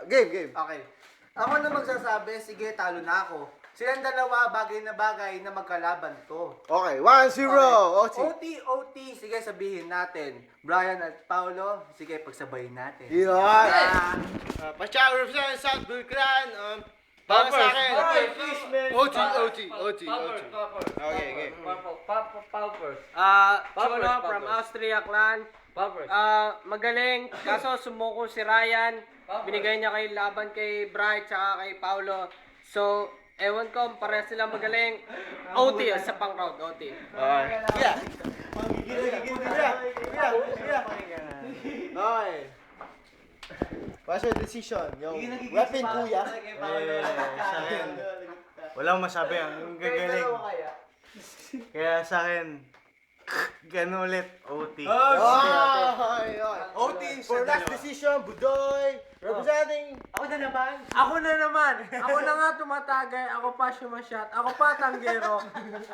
Game. Okay. Ako na magsasabi, sige, talo na ako. Silang dalawa, bagay na magkalaban to. Okay, 1-0. Okay. OT. Sige, sabihin natin. Brian at Paolo, sige, pagsabayin natin. Yan. Pacha represent South Bulcran. Para sa akin. OT. Okay, game. Paolo from Austria clan. Magaling, kaso sumuko si Ryan. Binigay niya kay laban kay Bright tsaka kay Paolo. So, ewan ko, pareha sila magaling. OT, sa pang round, OT. Okay. What's your decision? Yung weapon kuya. Sa akin, walang masabi. Ang gagaling. Kaya sa akin, gano'n ulit, OT. OT for last decision, Budoy. Representing. Ako na naman. Ako na nga tumatagay, ako pa shot, ako pa tanggero.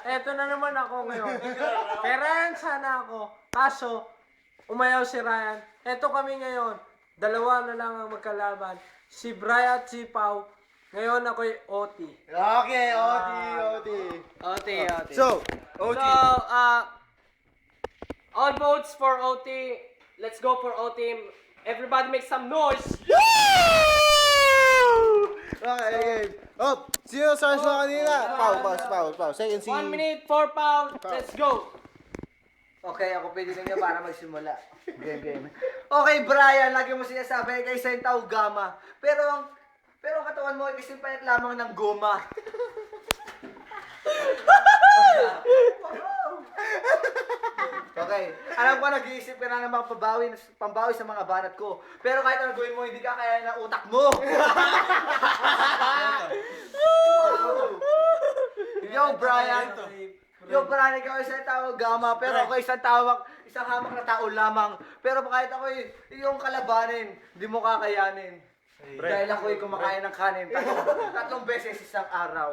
Eto na naman ako ngayon. Kay Ryan sana ako, kaso umayaw si Ryan. Eto kami ngayon, dalawa na lang ang magkalaban. Si Brian at si Pau. Ngayon ako'y OT. Okay, OT. OT. So, So, all votes for OT. Let's go for OT. Everybody make some noise. okay. Oh, sino stars mo kanina? Pau. Second si... 1 minute, 4 pound. Let's go. Okay, ako pwede na niya para magsimula. Game. Okay, Brian, lagi mo sinasabi kay Sentao Gama. Pero ang katawan mo ay kasimpan lamang ng goma. Okay, alam ko nag-iisip ka na ng mga pambawi sa mga banat ko. Pero kahit ano gawin mo, hindi ka kaya ng utak mo. Yo, Brian, ikaw isang tao gama, pero ako isang hamak na tao lamang. Pero kahit ako yung kalabanin, hindi mo kakayanin. Dahil ako'y kumakain ng kanin tatlong beses isang araw.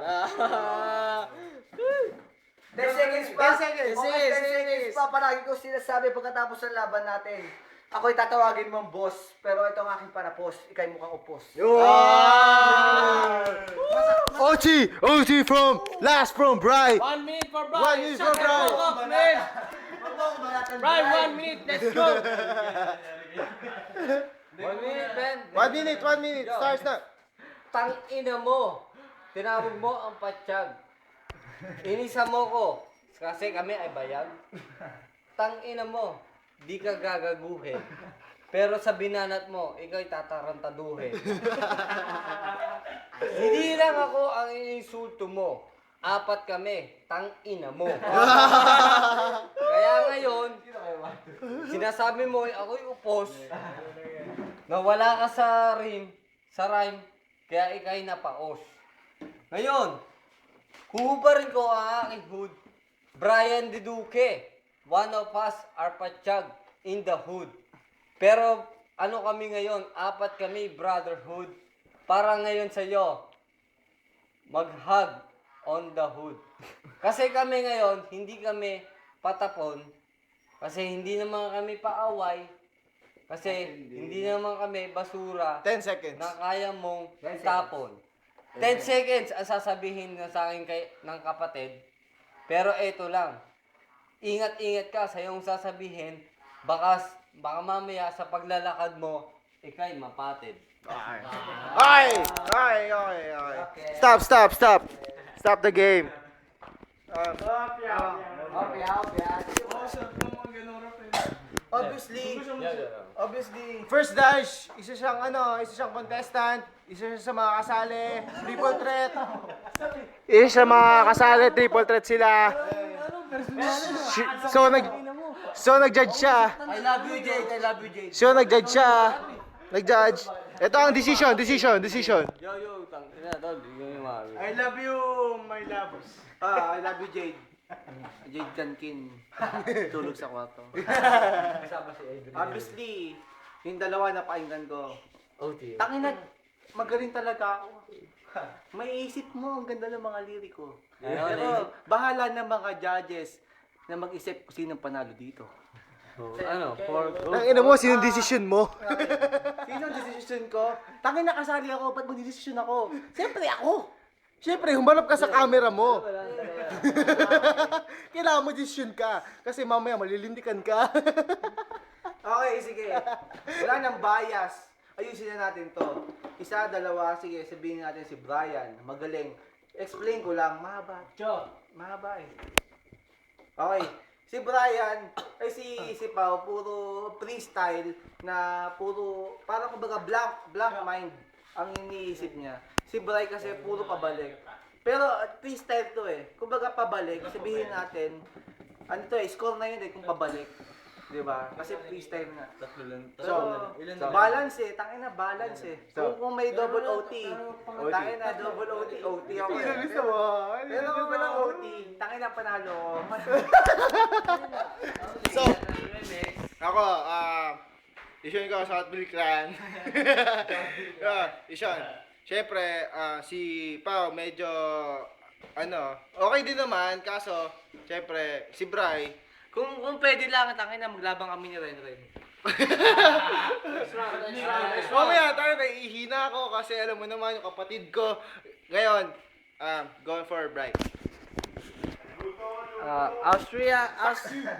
10 seconds pa. 10 seconds pa. Palagi ko sinasabi pagkatapos ng laban natin. Ako'y tatawagin mong boss, pero ito ang aking panapos. Ika'y mukhang upos. OT from Bright. 1 minute for Brian. 1 minute for Brian. Brian, 1 minute. Let's go. 1 minute, Ben. 1 minute. Starts na. Tangina mo. Tinawag mo ang patsyag. Inisa mo ko. Kasi kami ay bayag. Tangina mo. Di ka gagaguhin. Pero sa binanat mo, ikaw'y tatarantaduhin. Hindi lang ako ang ininsulto mo. 4 kami. Tangina mo. Kaya ngayon, sinasabi mo, ako'y upos. Nawala ka sa rhyme, kaya ikaw'y napaos. Ngayon, huhubarin ko ang aking hood. Brian De Duque, one of us are patsyag in the hood. Pero ano kami ngayon, 4 kami brotherhood. Para ngayon sa'yo, mag-hug on the hood. Kasi kami ngayon, hindi kami patapon. Kasi hindi naman kami paaway. Kasi hindi naman kami basura 10 seconds. na kaya mong tapon. 10 seconds ang sasabihin na sa akin ng kapatid. Pero eto lang. Ingat-ingat ka sa iyong sasabihin. Baka mamaya sa paglalakad mo, ika'y mapatid. Okay. Stop the game. Obviously, First dash, isa siyang contestant, isa siya sa mga kasali, triple threat. Isa sa mga kasali, triple threat sila. So nag-judge siya. I love you, Jade. So nag-judge siya. Nag-judge. Ito ang decision. Yo, tangina, tol. I love you, my loves. I love you, Jade. Jade Jankin. Tulog sa kwarto. Obviously, yung dalawa na pakinggan ko. Tangina, magaling talaga ako. May isip mo, ang ganda ng mga liriko. Pero bahala na mga judges na mag-isip kung sinong panalo dito. Ano? For Ang ina mo, sinong decision mo? Sino ang decision ko? Tangin nakasali ako, ba't mag-decision ako? Siyempre ako! Siyempre, humarap ka sa camera mo. Kailangan mo decision ka. Kasi mamaya malilindikan ka. Okay, sige. Wala nang bias. Ayusin na natin to. Isa, dalawa, sige, sabihin natin si Brian. Magaling. Explain ko lang, mahaba. Mahaba eh. Okay. Si Brian, ay si Pao, puro freestyle na puro, parang kumbaga blank mind ang iniisip niya. Si Brian kasi puro pabalik. Pero freestyle to eh. Kumbaga pabalik, sabihin natin, ano to eh, score na yun eh kung pabalik. Diba? Kasi freestyle nga. So, balance eh. Tangin na balance eh. Kung may double OT, tangin na double OT, OT ako eh. Gusto mo? Pero kung walang OT, tangin na panalo ko. So, ako, isyon ko sa Hotbill Clan. Isyon. Siyempre, si Pao medyo, okay din naman, kaso, siyempre, si Bri, Kung pwede lang, tangin na maglabang kami ni Renren. mamaya tayo, naiihina ako kasi alam mo naman yung kapatid ko. Ngayon, going for Bri.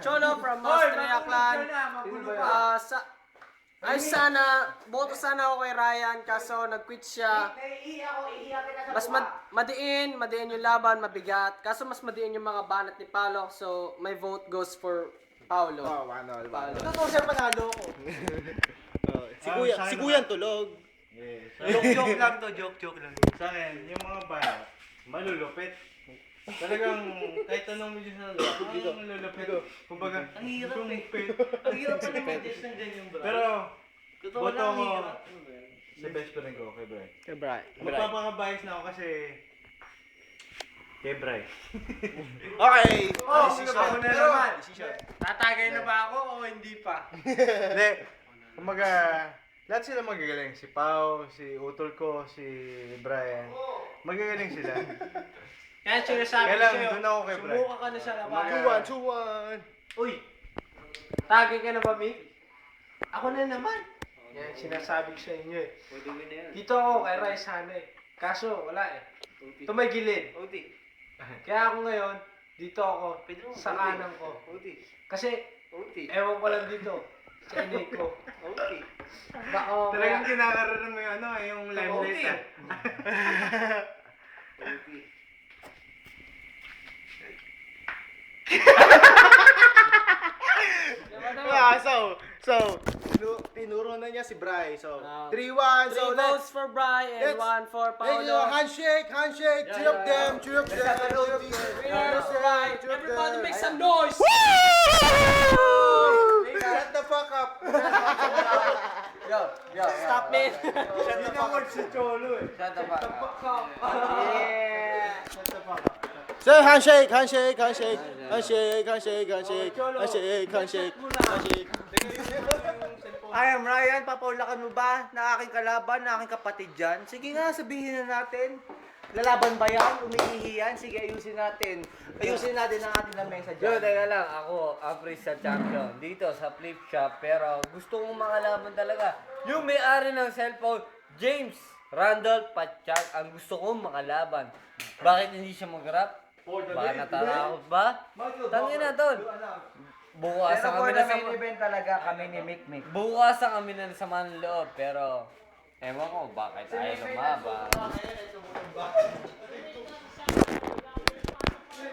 Cholo from Austria Clan. Boto sana ako kay Ryan kaso nag-quit siya. Mas madiin yung laban, mabigat. Kaso mas madiin yung mga banat ni Paolo, so my vote goes for Paolo. Oh, ano. Totoo siya panalo ko. Si Kuya tulog. Joke lang to, joke lang. Sa akin, yung mga banat, malulupit. Talagang, kahit anong medyo sa malulupit. Kumbaga, Ang hirap eh. lupit. Ang hirap pa naman din ng ganyan, bro. Pero, Totoo boto lang, ko hirap. sa best friend ko, kay Bray. Kay Bri. Magpapakabayas na ako kasi, kay Bray. Okay. Ako na naman. Tatagay na ba ako o hindi pa? Hindi, kumbaga, lahat sila magagaling. Si Pao, si Utol ko, si Brian. Magagaling sila. Kaya sinasabi Kaya ko lang, sa'yo, doon ako kay Bray. sumuka ka na sa laban. 2-1. Uy! Tagay ka na ba, Mick? Ako na naman. Yan, sinasabi ko sa inyo eh. Dito ako kay Rice sana eh. Kaso, wala eh. Tumagilid. Kaya ako ngayon, dito ako, sa kanan ko. Kasi, ewan ko lang dito. Sa inay ko. Baka Talagang kinakaroon mo yung yung limelight ah. So, tinuro na niya si Bri. So, 3-1. 3 So, votes for Bri and let's- 1 for let's do a Paolo. handshake. Cheer up them. Winners, right? Everybody make some noise! Shut the fuck up. Stop it! Hindi naman si Cholo eh. Shut the fuck up. Say handshake. I am Ryan, papaulakan mo ba na aking kalaban, na aking kapatid dyan? Sige nga, sabihin na natin. Lalaban ba yan? Umiihi yan? Sige, ayusin natin. Ayusin natin ang ating lamesa Yo, dyan. teka lang, ako, ang freestyle champion dito sa flip shop, pero gusto kong makalaban talaga. Yung may-ari ng cellphone, James Randolph Patchak, ang gusto kong makalaban. Bakit hindi siya mag-rap? Baka natatakot ba? Tangin na doon. Bukas Pero ang for kami the na main event talaga kami ni Mikmik. Bukas ang kami na sa loob, pero ewan ko bakit ayaw lumaban.